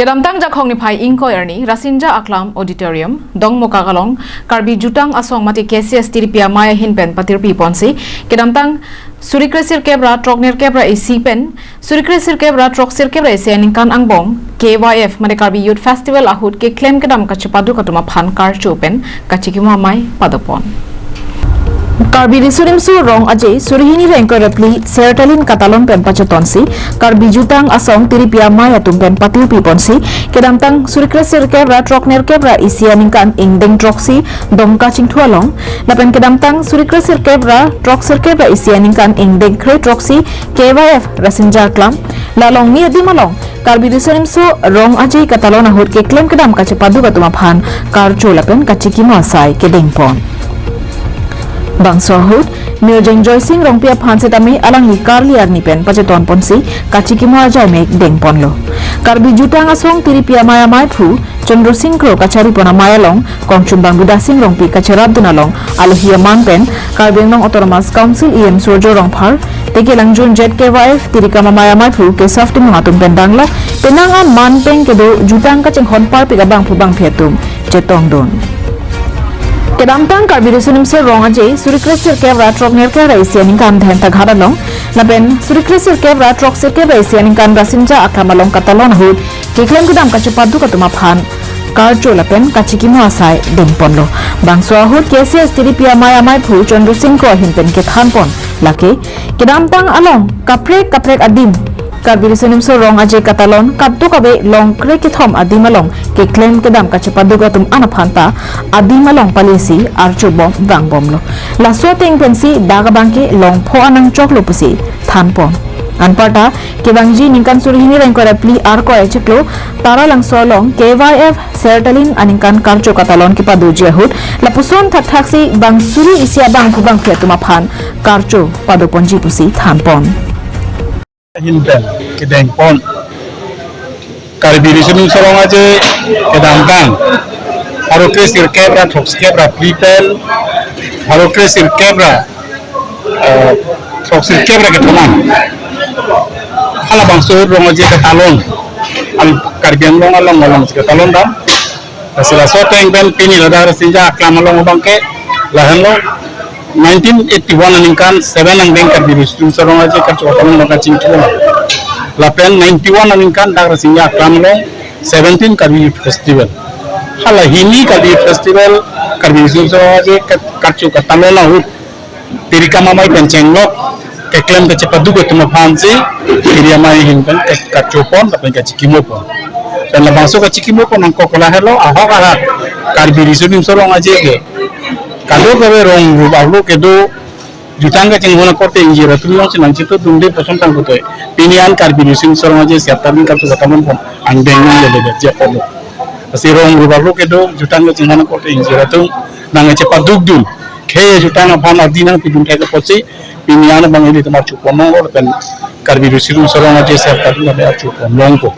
Kedamtang jakhong ni phai ingko erni Rasinja Aklam Auditorium dong mokagalong karbi jutang asong mati KCS tiripia maya hinpen patirpi ponsi kedamtang surikresir kebra trokner kebra isi pen surikresir kebra troksir kebra isi aningkan angbong KYF made karbi youth festival ahut ke claim kedam kachipadu katuma phan kar chupen kachikima mai padopon Karbi risurim su rong aje surihini rengko repli sertalin katalon pen pachatonsi karbi jutang asong tiripia maya tumpen patiu piponsi kedamtang surikresir kebra trokner kebra isianingkan ingdeng troksi dongka chingthualong lapen kedamtang surikresir kebra troksir kebra isianingkan ingdeng kre troksi KYF Rasinja Aklam lalong ni adimalong karbi risurim su rong aje katalon ahut ke claim kedam kachipadu katuma phan karcho lapen kachikimo asai kedengpon Bangso ahut Miojeng Joysing rongpia phansitami alangi karliar nipen pacheton ponsi kachikimo ajai mek dengpon lo karbi jutang asong tiripia maya maithu Chandru Singkro kachari pona mayalong kongchumbang budasing rongpi kacharab dunalong alohia manpen karbenglong autonomous council em surjo rongphar tekelang jun jet KYF tirika maya maithu ke safti mangatum pendangla penanga manpeng kedo jutang kacheng honpar pigabang phubang phetum jetong don Kedamtang karbi risunim se rong aje surikresir kebra trokner kebra isianingkan dhenta gharadalong lapen surikresir kebra troksir kebra isianingkan Rasinja Aklamalong katalon hut kiklem kudam kachipadu katuma phan karjo lapen kachikimo asai dengpon lo bangso ahut KCS tiripia maya maithu Chandru Singkro hinpen ke thanpon lake kedamtang along kaprek adim karbi risunim se rong aje katalon kaptu kabe long kre kithom adimalong ke claim kedam kachipadu gatum anaphanta adimalong palisi archubom bangbom lo laswa teng pensi dagabangke long pho anang choklo pusi thanpon anpata kebangji ningkan surihini rengko repli arko echeklo tara langso long KYF sertalin aningkan karcho katalon kipadu jehut lapuson thathaksi bangsuri isia bang phubang phetuma phan karcho padoponji pusi thanpon Hinten kedengpon karbi risunim sorong aje kedamtang harokre sirkebra troskebra plipel harokre sirkebra troksirkebra ketomang hala bangso rong aje ketalon al karbian long along ketalon dam sila soteng ben pini lada Rasinja Aklamalong bangke lahan lo 1981 aningkan 7 ang deng karbi risunim sorong aje kachotalon maka cingtula lapen 91 aningkan dak Rasinja Aklamalong 17 karbi festival hala hini karbi festival karbi risunim sorong aje kacho katalon ahut tirika mamai pencenglok keklem kechepadu ketuma phansi tiria mai hinpen kachopon lapen kachikimo pon dan labangso kachikimo pon angko kola helo ahok ahat karbi risunim sorong aje ke kado kabe rong rubahlo kedo jutanga cengona korte injira tulong sinang cito dunde poson tang kutoy pinian karbi risunim sorong aje siaptabin kartu katamon pon angdengan lebe japolo asi rong rubahlo kedo jutanga cengona korte injira tung nang cepat dugdun kaya jutanga phan adinang pidun thai posi pinian bang ini temar cupomong or dan karbi risunim sorong aje siaptabin lebe cupomong ko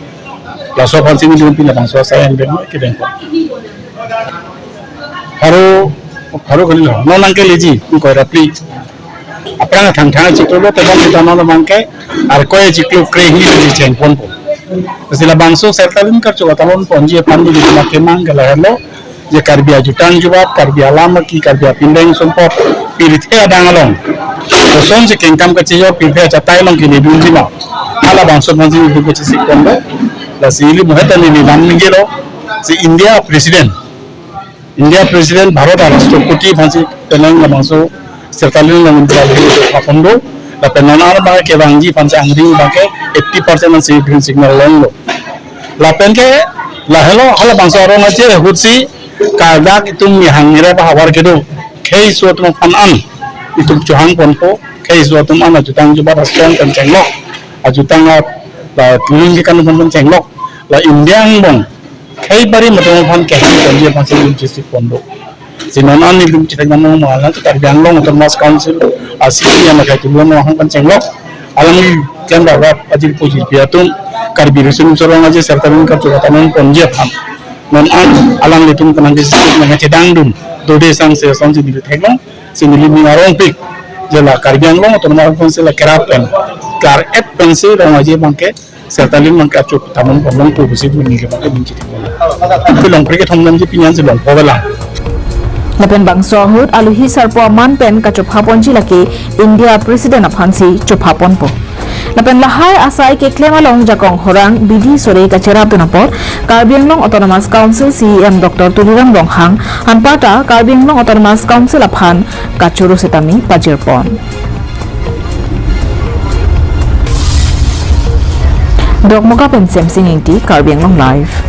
laso phan sini dun pina bang so saya den kiden ko haro kali lo non angke leji ko rapli apra thang chiklo te bang kita non mangke ar koe chiklo krehi leji chen pon po sila bangso sertalin kar choga talon ponji pandi di make mangala hello je karbi jutang jubat karbi alama ki karbi pindeng sompot pirit e adangalong so son je kengkam ka chiyo pipe cha tailong ki lebun jima ala bangso ponji bu ko chisi kondo la sili mohata ni nam ngelo si India president Bharat Rashtrapati phansi tenang bangso sertalin namuntra pakondo la penana ba ke bangji phansi angring ba ke 80% si green signal long la penke la hello hala bangso ron aje hutsi kadak itum mi hangira ba hawar kedo khei suatum phan an itum chuhang ponpo khei suatum an jutang juba rastang kan chenglok ajutang la tuling kan pon chenglok la indiang bong khei bari matong phan ke han je phansi jisi pondo sinonan ni dum chitang mo malan ta bianglong autonomous council asili yang makai tulon hang pan chenglok alami kan dawa ajil puji piatum karbi risunim sorong aje serta min kaptu katanon ponje pham non an alam litum kanang disi nang cedang dum dode sang se sanji di thekong sinili mi arong pik jela karbi anglong autonomous council kerapen kar et pensi rong aje bangke sertalin mang ka chuk tamon long tu bisi mini ke pakai binci ko long pre ke thom nam ji pinyan se long pawala Lapen bangso hut aluhi sarpo man pen ka chuphapon ji laki India President aphansi chuphapon po. Lapen lahai asai ke klema long jakong horang bidi sore ka cerap tunapor Karbi Anglong Autonomous Council CEM Dr. Tuliram Ronghang hanpata Karbi Anglong Autonomous Council aphan ka churu setami pajirpon. Dogmoka pen semsing inti Karbi Anglong Live.